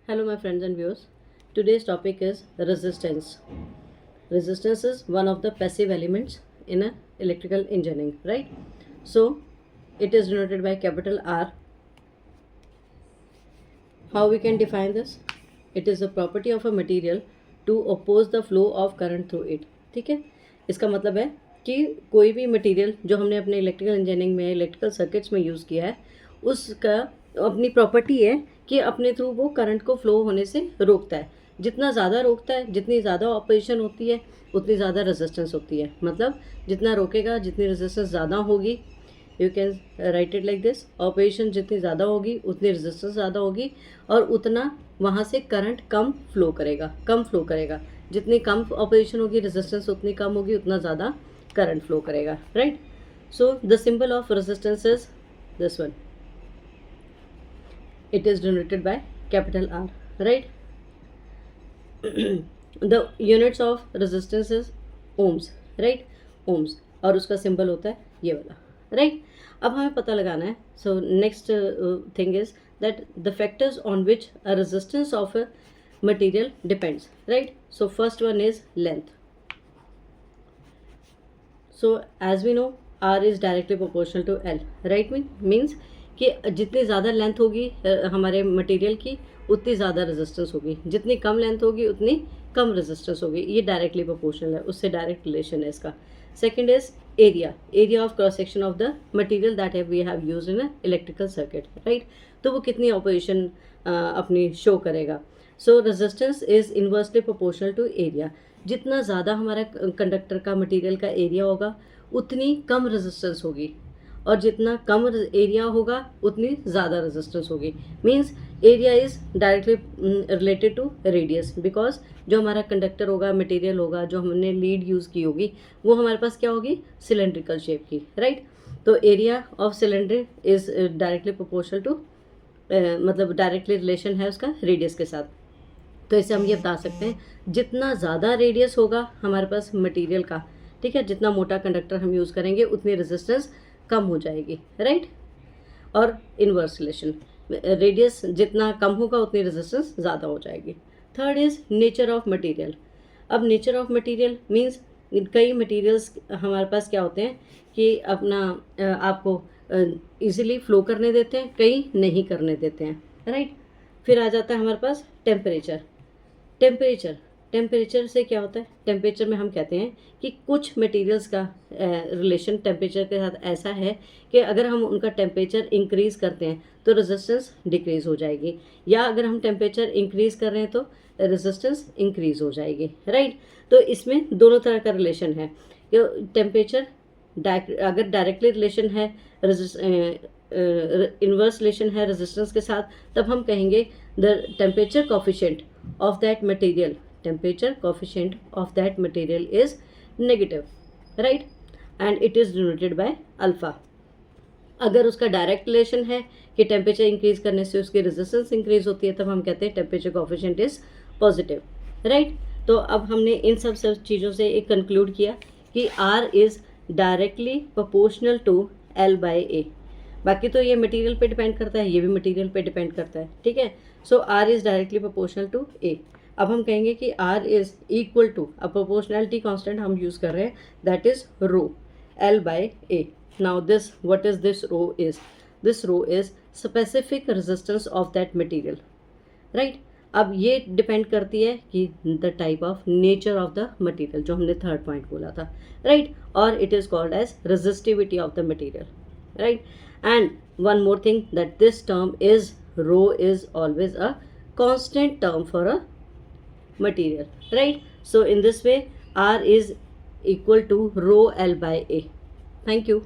Hello, my friends and viewers. Today's topic is resistance. Resistance is one of the passive elements in a electrical engineering, right? So, it is denoted by capital R. How we can define this? It is a property of a material to oppose the flow of current through it. ठीक है, इसका मतलब है कि कोई भी material जो हमने अपने इलेक्ट्रिकल इंजीनियरिंग में इलेक्ट्रिकल सर्किट्स में यूज़ किया है उसका अपनी प्रॉपर्टी है कि अपने थ्रू वो करंट को फ्लो होने से रोकता है। जितना ज़्यादा रोकता है, जितनी ज़्यादा ऑपरेशन होती है उतनी ज़्यादा रेजिस्टेंस होती है। मतलब जितना रोकेगा, जितनी रेजिस्टेंस ज़्यादा होगी, you can write it like this, operation जितनी ज़्यादा होगी उतनी रेजिस्टेंस ज़्यादा होगी और उतना वहाँ से करंट कम फ्लो करेगा। जितनी कम ऑपरेशन होगी, रेजिस्टेंस उतनी कम होगी, उतना ज़्यादा करंट फ्लो करेगा, right. So the symbol of resistance is this one. It is denoted by capital R, right? The units of resistance is ohms, right? Ohms. और उसका सिंबल होता है ये वाला, right? अब हमें पता लगाना है. So next thing is that the factors on which a resistance of a material depends, right? So first one is length. So as we know, R is directly proportional to L, right? Means कि जितनी ज़्यादा length होगी हमारे material की उतनी ज़्यादा resistance होगी, जितनी कम लेंथ होगी उतनी कम रेजिस्टेंस होगी. ये डायरेक्टली प्रोपोर्शनल है, उससे डायरेक्ट रिलेशन है इसका. Second is area of cross section of the material that we have used in a electrical circuit, right. तो वो कितनी ऑपरेशन अपनी शो करेगा. So resistance is inversely proportional to area. जितना ज़्यादा हमारा कंडक्टर का मटेरियल का एरिया होगा उतनी कम रेजिस्टेंस होगी और जितना कम एरिया होगा उतनी ज़्यादा रेजिस्टेंस होगी. Means area is directly related to radius, because जो हमारा कंडक्टर होगा, मटेरियल होगा, जो हमने लीड यूज़ की होगी वो हमारे पास क्या होगी, सिलेंड्रिकल शेप की, राइट. तो area of cylinder is directly proportional to, मतलब डायरेक्टली रिलेशन है उसका रेडियस के साथ. तो इससे हम ये बता सकते हैं जितना ज़्यादा रेडियस होगा हमारे पास मटेरियल का, ठीक है, जितना मोटा कंडक्टर हम यूज़ करेंगे उतनी रेजिस्टेंस कम हो जाएगी, राइट. और इन्वर्स रिलेशन, रेडियस जितना कम होगा उतनी रेजिस्टेंस ज़्यादा हो जाएगी. Third is nature of material. अब नेचर ऑफ मटेरियल मींस कई मटेरियल्स हमारे पास क्या होते हैं कि अपना आपको इजीली फ्लो करने देते हैं, कई नहीं करने देते हैं, राइट. फिर आ जाता है हमारे पास टेम्परेचर से क्या होता है. टेम्परेचर में हम कहते हैं कि कुछ मटेरियल्स का रिलेशन टेम्परेचर के साथ ऐसा है कि अगर हम उनका टेम्परेचर इंक्रीज़ करते हैं तो रेजिस्टेंस डिक्रीज़ हो जाएगी, या अगर हम टेम्परेचर इंक्रीज़ कर रहे हैं तो रेजिस्टेंस इंक्रीज़ हो जाएगी, राइट. तो इसमें दोनों तरह का रिलेशन है. टेम्परेचर अगर डायरेक्टली रिलेशन है, इन्वर्स रिलेशन है रेजिस्टेंस के साथ, तब हम कहेंगे the temperature coefficient of that material is negative, right, and it is denoted by alpha. अगर उसका डायरेक्ट रिलेशन है कि टेम्परेचर इंक्रीज करने से उसकी रेजिस्टेंस इंक्रीज होती है, तब हम कहते हैं temperature coefficient is positive, right. तो अब हमने इन सब चीज़ों से एक कंक्लूड किया कि R is directly proportional to L by A. बाकी तो ये मटेरियल पे डिपेंड करता है, ये भी मटेरियल पे डिपेंड करता है, ठीक है. So R is directly proportional to A. अब हम कहेंगे कि R इज इक्वल टू, अब प्रोपोर्शनैलिटी कांस्टेंट हम यूज़ कर रहे हैं, that is rho L by A. Now this what is this rho is, this rho is specific resistance of that material, right. अब ये डिपेंड करती है कि the type of nature of the material, जो हमने थर्ड पॉइंट बोला था, right. और it is called as resistivity of the material, right. And one more thing that this term is rho is always a constant term for a material, right. So in this way R is equal to rho L by A. Thank you.